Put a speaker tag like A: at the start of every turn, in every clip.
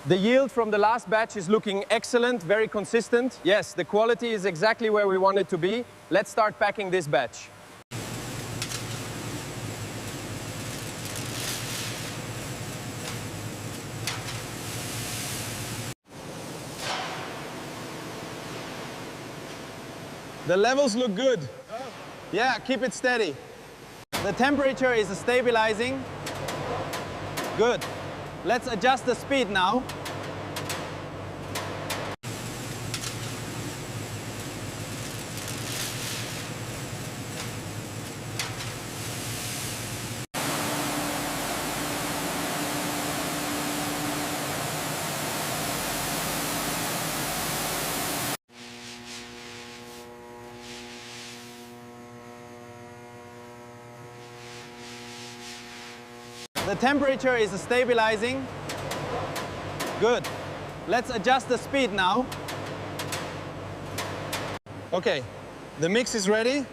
A: The yield from the last batch is looking excellent, very consistent. Yes, the quality is exactly where we want it to be. Let's start packing this batch. The levels look good. Yeah, keep it steady. The temperature is stabilizing. Good. Let's adjust the speed now. The temperature is stabilizing. Good. Let's adjust the speed now. Okay, the mix is ready.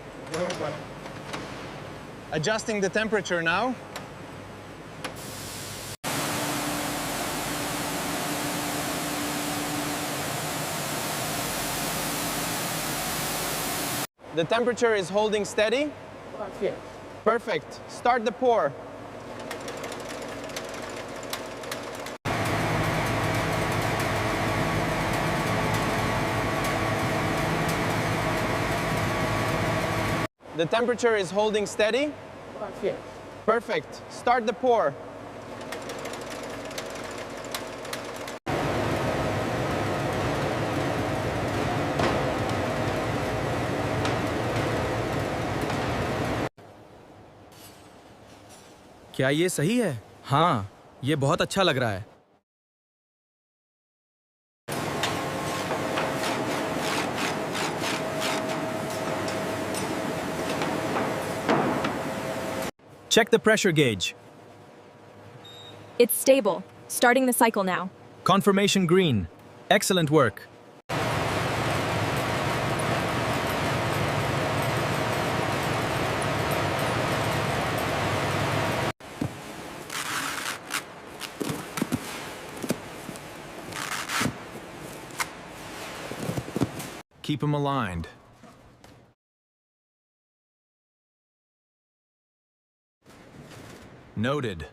A: Adjusting the temperature now. The temperature is holding steady. Perfect. Start the pour. The temperature is holding steady. Perfect. Start the pour.
B: क्या ये सही है? हाँ, ये बहुत अच्छा लग रहा है। Check the pressure gauge.
C: It's stable. Starting the cycle now.
B: Confirmation green. Excellent work. Keep them aligned. Noted.